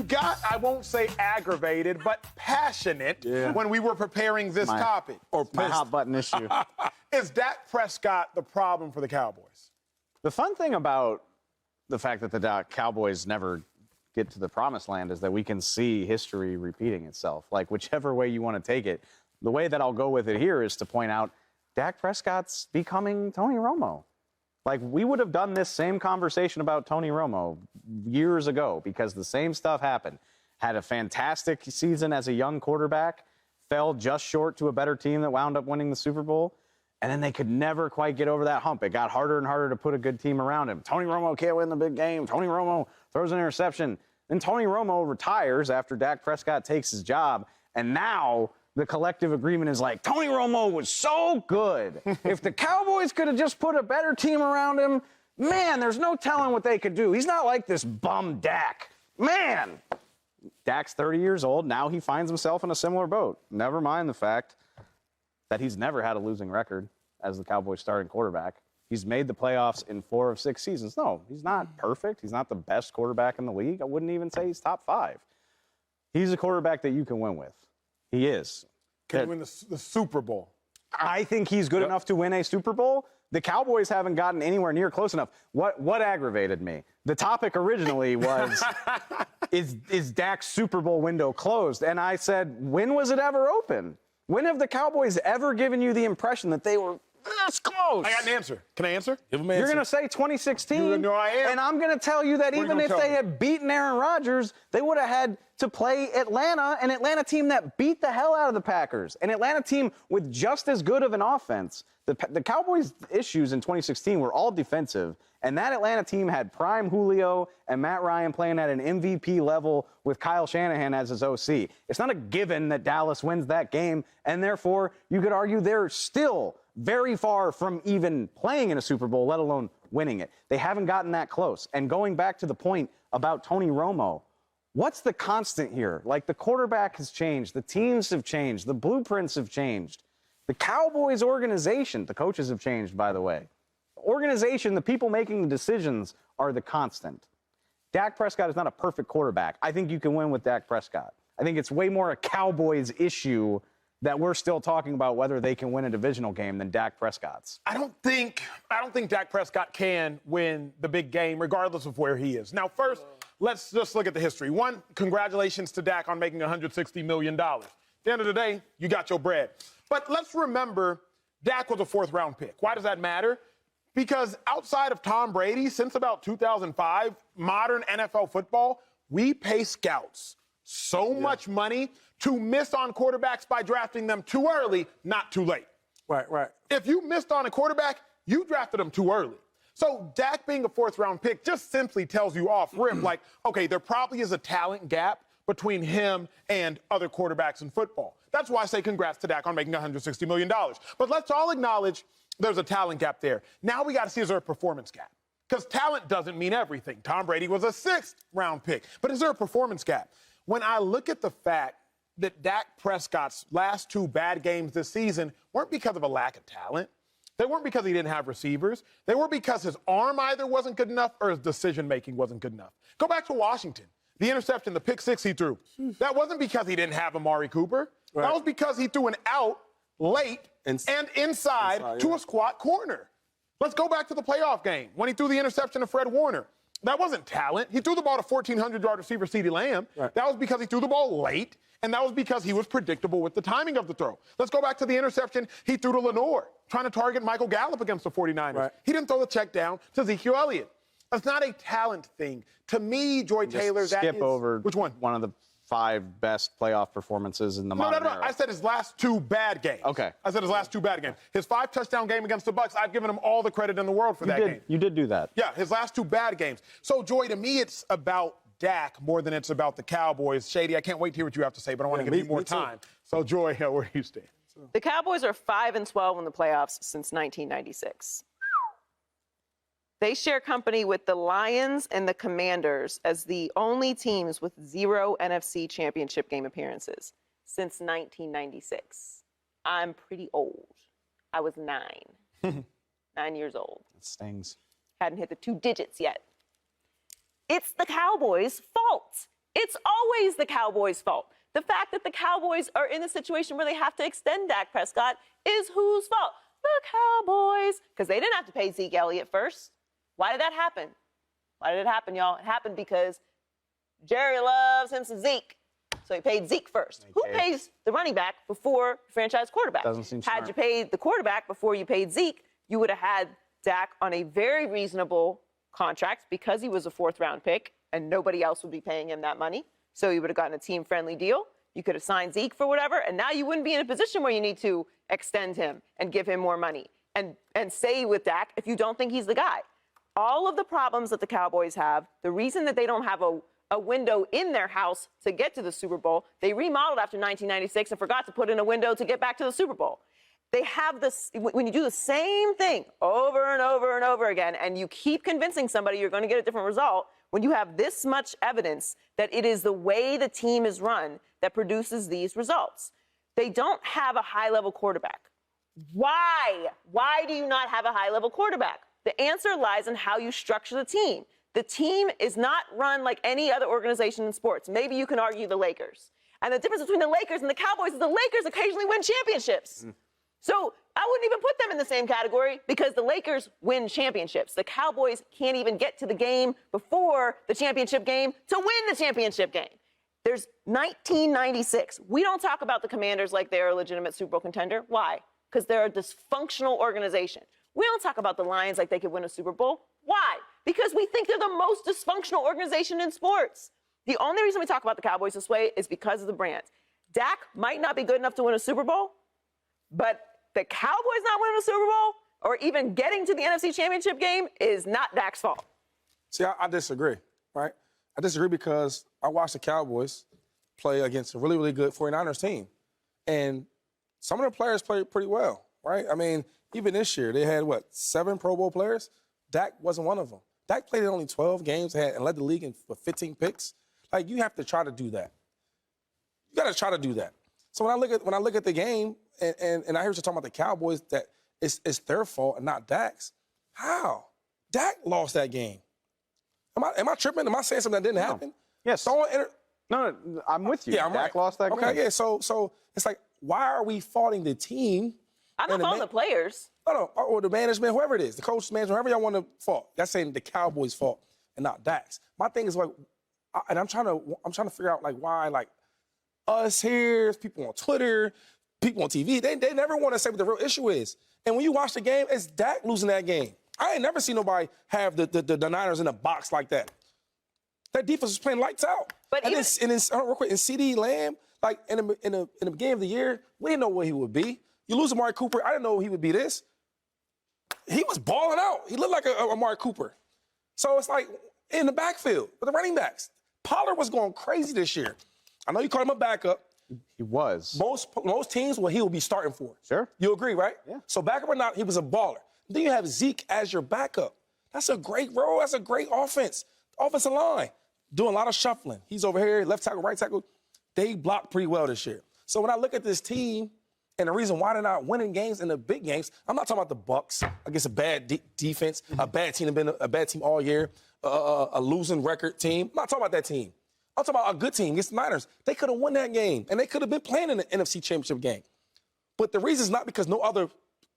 got, I won't say aggravated, but passionate when we were preparing this topic. Or my hot button issue. Is Dak Prescott the problem for the Cowboys? The fun thing about the fact that the Cowboys never get to the promised land is that we can see history repeating itself. Like, whichever way you want to take it, the way that I'll go with it here is to point out Dak Prescott's becoming Tony Romo. Like, we would have done this same conversation about Tony Romo years ago because the same stuff happened. Had a fantastic season as a young quarterback, fell just short to a better team that wound up winning the Super Bowl, and then they could never quite get over that hump. It got harder and harder to put a good team around him. Tony Romo can't win the big game. Tony Romo throws an interception. Then Tony Romo retires after Dak Prescott takes his job, and now the collective agreement is like, Tony Romo was so good. If the Cowboys could have just put a better team around him, man, there's no telling what they could do. He's not like this bum Dak. Man! Dak's 30 years old. Now he finds himself in a similar boat. Never mind the fact that he's never had a losing record as the Cowboys starting quarterback. He's made the playoffs in 4 of 6 seasons. No, he's not perfect. He's not the best quarterback in the league. I wouldn't even say he's top 5. He's a quarterback that you can win with. He is. Can he win the Super Bowl? I think he's good enough to win a Super Bowl. The Cowboys haven't gotten anywhere near close enough. What aggravated me? The topic originally was, is Dak's Super Bowl window closed? And I said, when was it ever open? When have the Cowboys ever given you the impression that they were this close? I got an answer. Can I answer? Give him an answer. You're going to say 2016? No, I am. And I'm going to tell you that even if they had beaten Aaron Rodgers, they would have had to play Atlanta, an Atlanta team that beat the hell out of the Packers, an Atlanta team with just as good of an offense. The Cowboys' issues in 2016 were all defensive, and that Atlanta team had prime Julio and Matt Ryan playing at an MVP level with Kyle Shanahan as his OC. It's not a given that Dallas wins that game, and therefore you could argue they're still very far from even playing in a Super Bowl, let alone winning it. They haven't gotten that close. And going back to the point about Tony Romo, what's the constant here? Like, the quarterback has changed. The teams have changed. The blueprints have changed. The Cowboys organization, the coaches have changed, by the way. The organization, the people making the decisions are the constant. Dak Prescott is not a perfect quarterback. I think you can win with Dak Prescott. I think it's way more a Cowboys issue that we're still talking about whether they can win a divisional game than Dak Prescott's. I don't think Dak Prescott can win the big game regardless of where he is. Now, first, let's just look at the history. One, congratulations to Dak on making $160 million. At the end of the day, you got your bread. But let's remember, Dak was a 4th-round pick. Why does that matter? Because outside of Tom Brady, since about 2005, modern NFL football, we pay scouts so much money to miss on quarterbacks by drafting them too early, not too late. Right. If you missed on a quarterback, you drafted him too early. So Dak being a 4th-round pick just simply tells you off rip, like, okay, there probably is a talent gap between him and other quarterbacks in football. That's why I say congrats to Dak on making $160 million. But let's all acknowledge there's a talent gap there. Now we got to see, is there a performance gap? Because talent doesn't mean everything. Tom Brady was a 6th-round pick. But is there a performance gap? When I look at the fact that Dak Prescott's last 2 bad games this season weren't because of a lack of talent. They weren't because he didn't have receivers. They were because his arm either wasn't good enough or his decision-making wasn't good enough. Go back to Washington. The interception, the pick 6 he threw. That wasn't because he didn't have Amari Cooper. Right. That was because he threw an out late and inside to a squat corner. Let's go back to the playoff game when he threw the interception to Fred Warner. That wasn't talent. He threw the ball to 1,400-yard receiver CeeDee Lamb. Right. That was because he threw the ball late, and that was because he was predictable with the timing of the throw. Let's go back to the interception he threw to Lenore, trying to target Michael Gallup against the 49ers. Right. He didn't throw the check down to Ezekiel Elliott. That's not a talent thing. To me, Joy Taylor, that is... Skip over which one? One of the 5 best playoff performances in the modern era. I said his last 2 bad games. Okay. I said his last 2 bad games. His 5-touchdown game against the Bucs, I've given him all the credit in the world for that game. You did do that. Yeah, his last 2 bad games. So, Joy, to me, it's about Dak more than it's about the Cowboys. Shady, I can't wait to hear what you have to say, but I want to give you more time. So, Joy, where do you stand? The Cowboys are 5-12 in the playoffs since 1996. They share company with the Lions and the Commanders as the only teams with 0 NFC championship game appearances since 1996. I'm pretty old. I was 9. 9 years old. It stings. Hadn't hit the 2 digits yet. It's the Cowboys' fault. It's always the Cowboys' fault. The fact that the Cowboys are in a situation where they have to extend Dak Prescott is whose fault? The Cowboys. Because they didn't have to pay Zeke Elliott first. Why did that happen? Why did it happen, y'all? It happened because Jerry loves him some Zeke. So he paid Zeke first. Who pays the running back before the franchise quarterback? Doesn't seem smart. Had you paid the quarterback before you paid Zeke, you would have had Dak on a very reasonable contract because he was a fourth-round pick and nobody else would be paying him that money. So you would have gotten a team-friendly deal. You could have signed Zeke for whatever, and now you wouldn't be in a position where you need to extend him and give him more money and stay with Dak if you don't think he's the guy. All of the problems that the Cowboys have, the reason that they don't have a window in their house to get to the Super Bowl, they remodeled after 1996 and forgot to put in a window to get back to the Super Bowl. They have this, when you do the same thing over and over and over again, and you keep convincing somebody you're going to get a different result, when you have this much evidence that it is the way the team is run that produces these results. They don't have a high-level quarterback. Why? Why do you not have a high-level quarterback? The answer lies in how you structure the team. The team is not run like any other organization in sports. Maybe you can argue the Lakers. And the difference between the Lakers and the Cowboys is the Lakers occasionally win championships. So I wouldn't even put them in the same category because the Lakers win championships. The Cowboys can't even get to the game before the championship game to win the championship game. There's 1996. We don't talk about the Commanders like they're a legitimate Super Bowl contender. Why? Because they're a dysfunctional organization. We don't talk about the Lions like they could win a Super Bowl. Why? Because we think they're the most dysfunctional organization in sports. The only reason we talk about the Cowboys this way is because of the brand. Dak might not be good enough to win a Super Bowl, but the Cowboys not winning a Super Bowl or even getting to the NFC Championship game is not Dak's fault. See, I disagree, right? I disagree because I watched the Cowboys play against a really, really good 49ers team. And some of the players played pretty well, right? I mean, even this year, they had, 7 Pro Bowl players? Dak wasn't one of them. Dak played in only 12 games and led the league in 15 picks. Like, you have to try to do that. You got to try to do that. So when I look at the game, and I hear you talking about the Cowboys, that it's their fault and not Dak's. How? Dak lost that game. Am I tripping? Am I saying something that didn't happen? Yes. No, I'm with you. Yeah, Dak lost that game. Okay, yeah. So it's like, why are we faulting the team? I'm not faulting the players. No, or the management, whoever it is, the coach, management, whoever y'all want to fault. That's saying the Cowboys' fault and not Dak's. My thing is like, and I'm trying to figure out like why like us here, people on Twitter, people on TV, they never want to say what the real issue is. And when you watch the game, it's Dak losing that game. I ain't never seen nobody have the Niners in a box like that. That defense was playing lights out. But real quick, in CD Lamb, like in the beginning of the year, we didn't know what he would be. You lose Amari Cooper, I didn't know he would be this. He was balling out. He looked like a Amari Cooper. So it's like in the backfield with the running backs. Pollard was going crazy this year. I know you called him a backup. He was. Most teams, he will be starting for. Sure. You agree, right? Yeah. So backup or not, he was a baller. Then you have Zeke as your backup. That's a great role. That's a great offense. Offensive line. Doing a lot of shuffling. He's over here, left tackle, right tackle. They blocked pretty well this year. So when I look at this team and the reason why they're not winning games in the big games, I'm not talking about the Bucks against a bad defense, a bad team, been a bad team all year, a losing record team. I'm not talking about that team. I'm talking about a good team against the Niners. They could have won that game, and they could have been playing in the NFC Championship game. But the reason is not because no other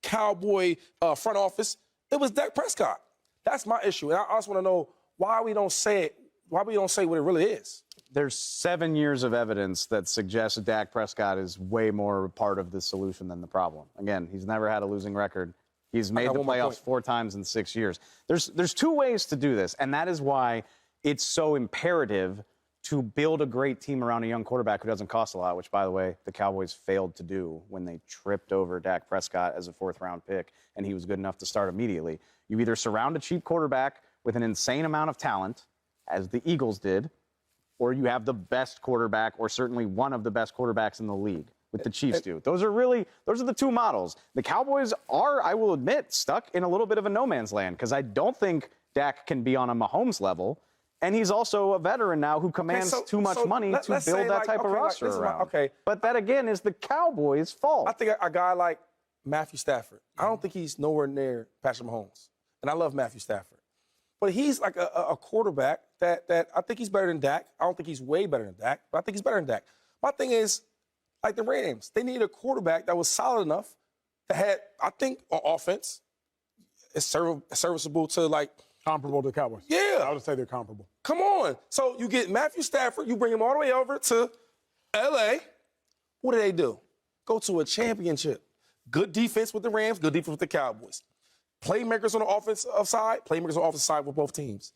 Cowboy front office. It was Dak Prescott. That's my issue. And I also want to know why we don't say it. Why we don't say what it really is. There's 7 years of evidence that suggests that Dak Prescott is way more part of the solution than the problem. Again, he's never had a losing record. He's made the playoffs 4 times in 6 years. There's 2 ways to do this, and that is why it's so imperative to build a great team around a young quarterback who doesn't cost a lot, which, by the way, the Cowboys failed to do when they tripped over Dak Prescott as a 4th-round pick, and he was good enough to start immediately. You either surround a cheap quarterback with an insane amount of talent, as the Eagles did, or you have the best quarterback, or certainly one of the best quarterbacks in the league, with the Chiefs do. Those are the 2 models. The Cowboys are, I will admit, stuck in a little bit of a no man's land, because I don't think Dak can be on a Mahomes level. And he's also a veteran now who commands too much money to build that type of roster around. But that, again, is the Cowboys' fault. I think a guy like Matthew Stafford, I don't think he's nowhere near Patrick Mahomes. And I love Matthew Stafford. But he's like a quarterback that I think he's better than Dak. I don't think he's way better than Dak, but I think he's better than Dak. My thing is, like the Rams, they needed a quarterback that was solid enough that had, I think, on offense, is serviceable to like. Comparable to the Cowboys. Yeah. I would say they're comparable. Come on. So you get Matthew Stafford, you bring him all the way over to L.A. What do? Go to a championship. Good defense with the Rams, good defense with the Cowboys. Playmakers on the offensive side, playmakers on the offensive side with both teams.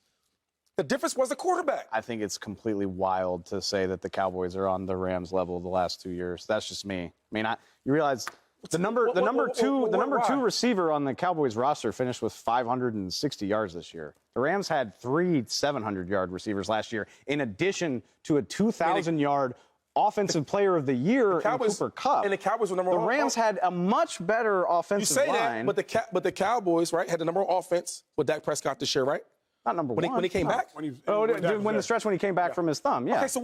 The difference was the quarterback. I think it's completely wild to say that the Cowboys are on the Rams level the last 2 years. That's just me. I mean, you realize the number two receiver on the Cowboys roster finished with 560 yards this year. The Rams had 3 700-yard receivers last year, in addition to a 2,000-yard offensive player of the year in Cooper Kupp. And the Cowboys were number one. The Rams had a much better offensive line. You say that, but the Cowboys, right, had the number one offense with Dak Prescott this year, right? Not number one. When he came back? When the stretch when he came back from his thumb, yeah. Okay, so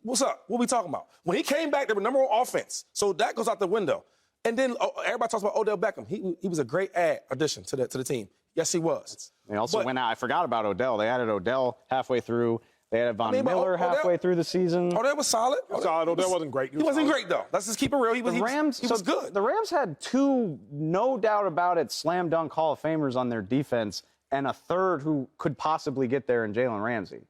what's up? What we talking about? When he came back, they were number one offense. So that goes out the window. And then everybody talks about Odell Beckham. He was a great addition to the team. Yes, he was. They also went out. I forgot about Odell. They added Odell halfway through. They added Von Miller halfway through the season. Odell was solid. Odell wasn't great. He wasn't great, though. Let's just keep it real. He was good. The Rams had 2, no doubt about it, slam dunk Hall of Famers on their defense, and a third who could possibly get there in Jalen Ramsey.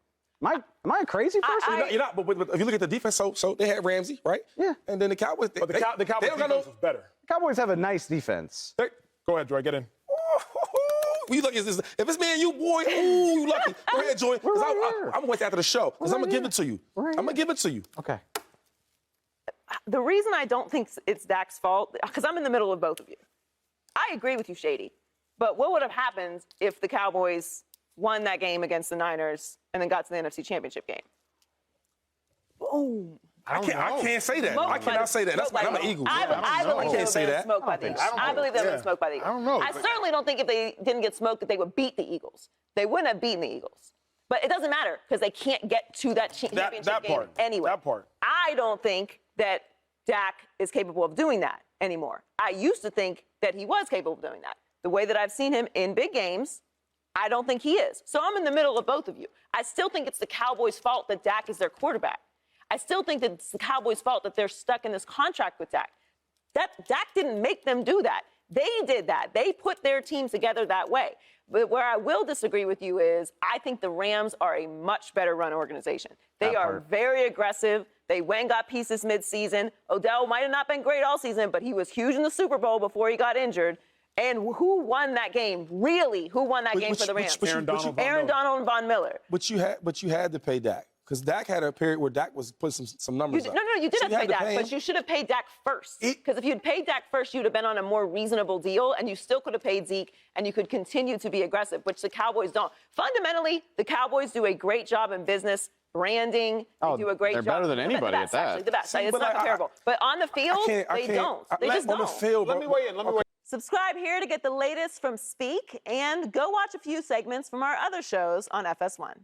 Am I a crazy person? You're not. But if you look at the defense, so they had Ramsey, right? Yeah. And then the Cowboys. But the Cowboys defense was better. The Cowboys have a nice defense. Go ahead, Joy. Get in. You lucky if it's me and you, boy. Ooh, you lucky. Go ahead, Joy. I'm gonna wait after the show because I'm gonna give it to you. I'm gonna give it to you. Okay. The reason I don't think it's Dak's fault, because I'm in the middle of both of you. I agree with you, Shady. But what would have happened if the Cowboys won that game against the Niners and then got to the NFC Championship game? Boom. I can't say that. I cannot say that. That's why I'm an Eagle. I believe can't say that. Smoked by the Eagles. I believe they would have smoked by the Eagles. I don't know. I certainly don't think if they didn't get smoked that they would beat the Eagles. They wouldn't have beaten the Eagles. But it doesn't matter because they can't get to that championship game anyway. That part. I don't think that Dak is capable of doing that anymore. I used to think that he was capable of doing that. The way that I've seen him in big games, I don't think he is. So I'm in the middle of both of you. I still think it's the Cowboys' fault that Dak is their quarterback. I still think that it's the Cowboys' fault that they're stuck in this contract with Dak. Dak didn't make them do that. They did that. They put their team together that way. But where I will disagree with you is I think the Rams are a much better run organization. They are very aggressive. They went and got pieces midseason. Odell might have not been great all season, but he was huge in the Super Bowl before he got injured. And who won that game? Really, who won that game for the Rams? Aaron Donald and Von Miller. But you had to pay Dak. Because Dak had a period where Dak was putting some numbers up. No, you did have to pay Dak, but you should have paid Dak first. Because if you'd paid Dak first, you'd have been on a more reasonable deal, and you still could have paid Zeke, and you could continue to be aggressive, which the Cowboys don't. Fundamentally, the Cowboys do a great job in business, branding. They do a great job. They're better than anybody at that. Actually, the best. It's not comparable. But on the field, they don't. They just don't. On the field, Let me weigh in. Subscribe here to get the latest from Speak, and go watch a few segments from our other shows on FS1.